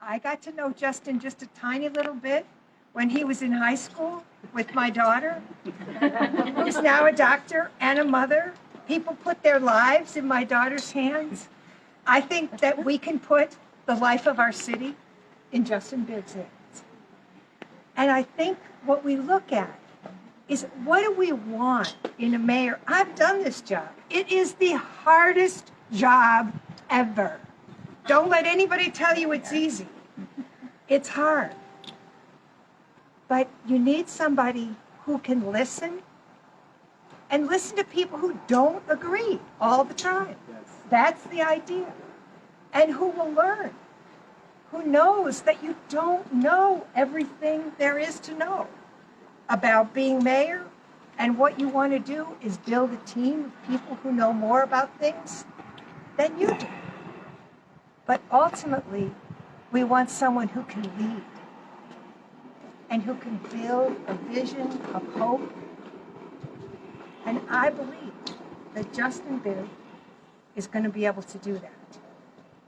I got to know Justin just a tiny little bit when he was in high school with my daughter, who's now a doctor and a mother. People put their lives in my daughter's hands. I think that we can put the life of our city in Justin Bibb's hands. And I think what we look at is, what do we want in a mayor? I've done this job. It is the hardest job ever. Don't let anybody tell you it's easy. It's hard. But you need somebody who can listen, and listen to people who don't agree all the time. That's the idea. And who will learn, who knows that you don't know everything there is to know about being mayor, and what you want to do is build a team of people who know more about things than you do. But ultimately, we want someone who can lead and who can build a vision of hope. And I believe that Justin Bibb is going to be able to do that.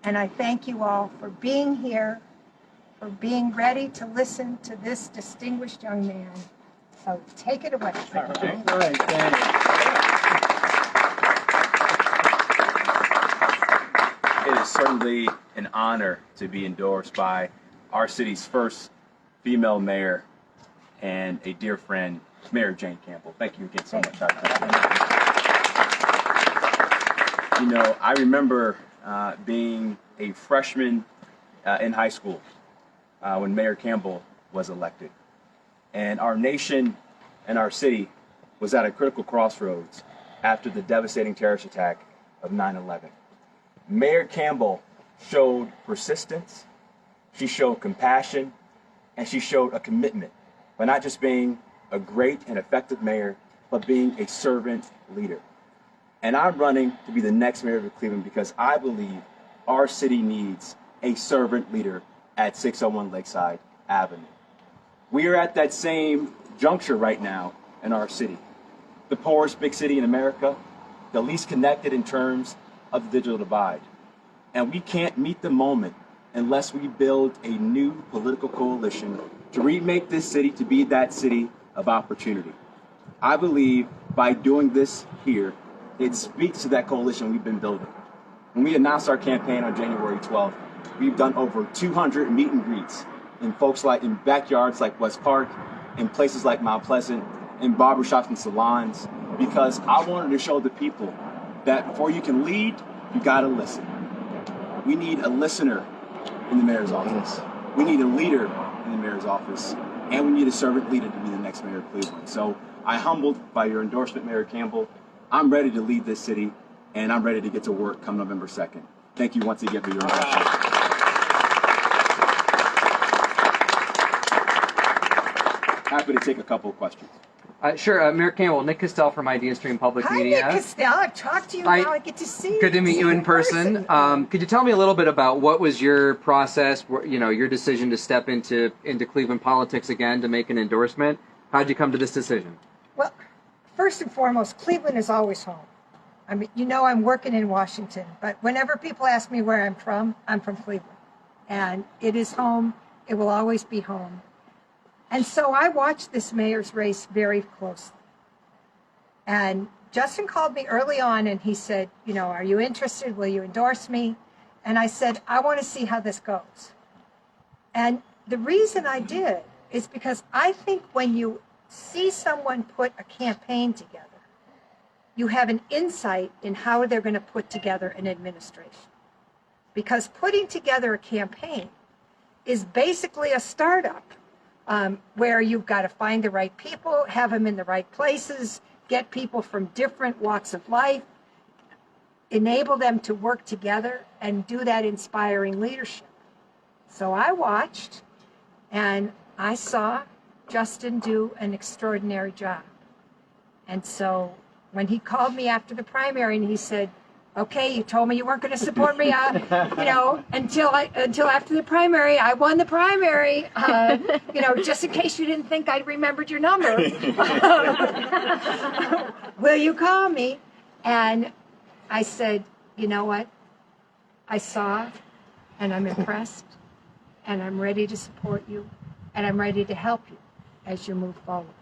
And I thank you all for being here, for being ready to listen to this distinguished young man. So take it away. All right, thanks. It is certainly an honor to be endorsed by our city's first female mayor and a dear friend, Mayor Jane Campbell. Thank you again so much. You know, I remember being a freshman in high school when Mayor Campbell was elected. And our nation and our city was at a critical crossroads after the devastating terrorist attack of 9/11. Mayor Campbell showed persistence, she showed compassion, and she showed a commitment by not just being a great and effective mayor, but being a servant leader. And I'm running to be the next mayor of Cleveland because I believe our city needs a servant leader at 601 Lakeside Avenue. We are at that same juncture right now in our city. The poorest big city in America, the least connected in terms of the digital divide. And we can't meet the moment unless we build a new political coalition to remake this city to be that city of opportunity. I believe by doing this here, it speaks to that coalition we've been building. When we announced our campaign on January 12th, we've done over 200 meet and greets in backyards like West Park, in places like Mount Pleasant, in barbershops and salons, because I wanted to show the people that before you can lead, you gotta listen. We need a listener in the mayor's office. We need a leader in the mayor's office, and we need a servant leader to be the next mayor of Cleveland. So I'm humbled by your endorsement, Mayor Campbell. I'm ready to lead this city, and I'm ready to get to work come November 2nd. Thank you once again for your endorsement. Happy to take a couple of questions. Sure, Mayor Campbell, Nick Castell from Idea Stream Public Media. Hi, Nick Castell. I've talked to you now. I get to see you. Good to meet you in person. Could you tell me a little bit about what was your process, your decision to step into Cleveland politics again to make an endorsement? How'd you come to this decision? Well, first and foremost, Cleveland is always home. I mean, I'm working in Washington, but whenever people ask me where I'm from Cleveland. And it is home. It will always be home. And so I watched this mayor's race very closely. And Justin called me early on and he said, are you interested? Will you endorse me? And I said, I want to see how this goes. And the reason I did is because I think when you see someone put a campaign together, you have an insight in how they're going to put together an administration. Because putting together a campaign is basically a startup. Where you've got to find the right people, have them in the right places, get people from different walks of life, enable them to work together, and do that inspiring leadership. So I watched, and I saw Justin do an extraordinary job. And so when he called me after the primary and he said, okay, you told me you weren't going to support me, until after the primary. I won the primary, just in case you didn't think I remembered your number. Will you call me? And I said, you know what? I saw, and I'm impressed. and I'm ready to support you, and I'm ready to help you as you move forward.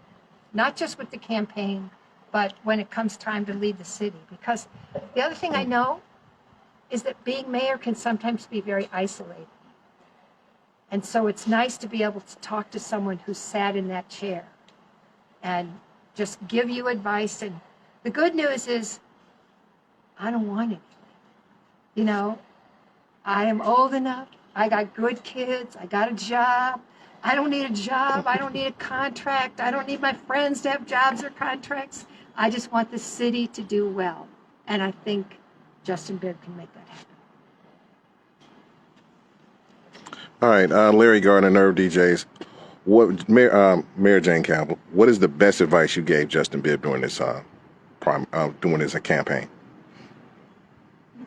Not just with the campaign, but when it comes time to leave the city. Because the other thing I know is that being mayor can sometimes be very isolating. And so it's nice to be able to talk to someone who sat in that chair and just give you advice. And the good news is, I don't want it. You know, I am old enough. I got good kids. I got a job. I don't need a job. I don't need a contract. I don't need my friends to have jobs or contracts. I just want the city to do well. And I think Justin Bibb can make that happen. All right, Larry Gardner, Nerve DJs. Mayor Jane Campbell, what is the best advice you gave Justin Bibb during this campaign?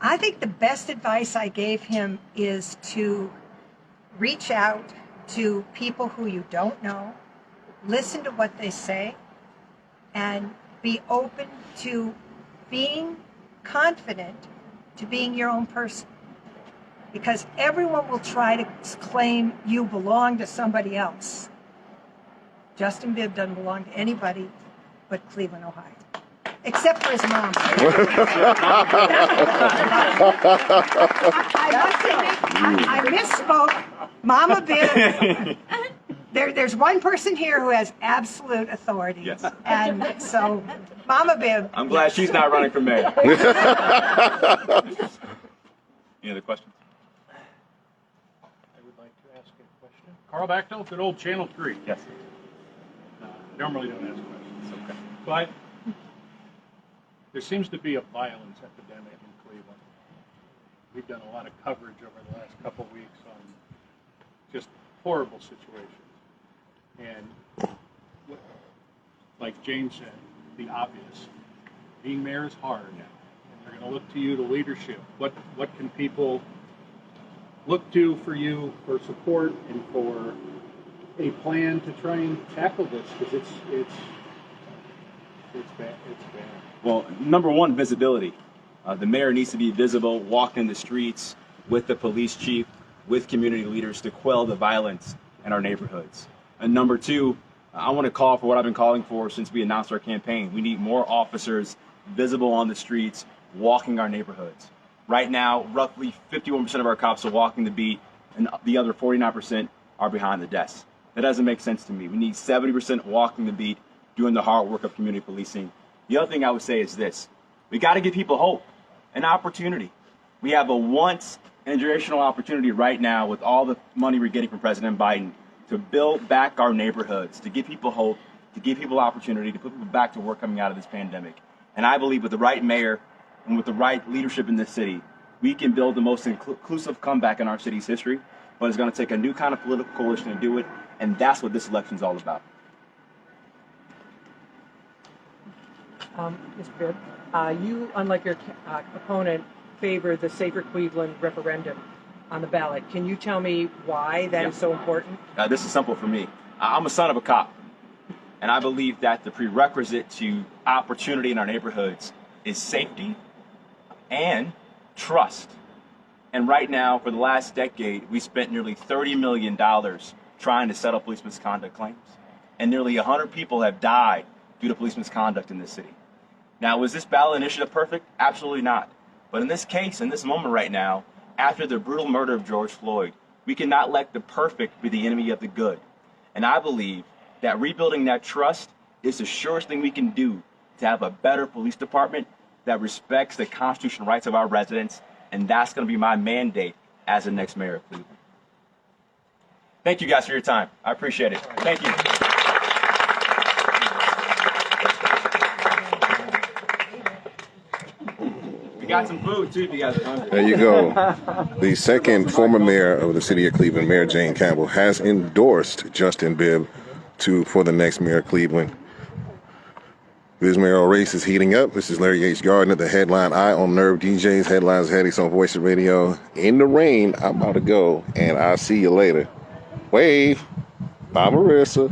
I think the best advice I gave him is to reach out to people who you don't know, listen to what they say, and be open to being confident to being your own person. Because everyone will try to claim you belong to somebody else. Justin Bibb doesn't belong to anybody but Cleveland, Ohio. Except for his mom. I misspoke. Mama Bibb. There's one person here who has absolute authority. Yes. And so, Mama Bibb. I'm glad she's not running for mayor. Any other questions? I would like to ask a question. Carl Bachtel, good old Channel 3. Yes. I normally don't ask questions. Okay. But there seems to be a violence epidemic in Cleveland. We've done a lot of coverage over the last couple of weeks on just horrible situations. And like Jane said, the obvious. Being mayor is hard now. And they're going to look to you to leadership. What can people look to for you for support and for a plan to try and tackle this? Because it's bad. It's bad. Well, number one, visibility. The mayor needs to be visible, walk in the streets with the police chief, with community leaders to quell the violence in our neighborhoods. And number two, I want to call for what I've been calling for since we announced our campaign. We need more officers visible on the streets, walking our neighborhoods. Right now, roughly 51% of our cops are walking the beat, and the other 49% are behind the desk. That doesn't make sense to me. We need 70% walking the beat, doing the hard work of community policing. The other thing I would say is this. We got to give people hope, an opportunity. We have a once-in-a-generational opportunity right now with all the money we're getting from President Biden to build back our neighborhoods, to give people hope, to give people opportunity, to put people back to work coming out of this pandemic. And I believe with the right mayor and with the right leadership in this city, we can build the most inclusive comeback in our city's history, but it's going to take a new kind of political coalition to do it, and that's what this election is all about. Ms. Bibb, you, unlike your opponent, favored the Safer Cleveland referendum on the ballot. Can you tell me why that is so important? This is simple for me. I'm a son of a cop, and I believe that the prerequisite to opportunity in our neighborhoods is safety and trust. And right now, for the last decade, we spent nearly $30 million trying to settle police misconduct claims, and nearly 100 people have died due to police misconduct in this city. Now, was this ballot initiative perfect? Absolutely not. But in this case, in this moment right now, after the brutal murder of George Floyd, we cannot let the perfect be the enemy of the good. And I believe that rebuilding that trust is the surest thing we can do to have a better police department that respects the constitutional rights of our residents, and that's going to be my mandate as the next mayor of Cleveland. Thank you guys for your time. I appreciate it. Thank you. We got some food too if you guys are hungry. There you go. The second former mayor of the city of Cleveland, Mayor Jane Campbell, has endorsed Justin Bibb for the next mayor of Cleveland. This mayoral race is heating up. This is Larry H. Gardner, the headline eye on Nerve DJs, headlines headies on Voices Radio. In the rain, I'm about to go, and I'll see you later. Wave. Bye, Marissa.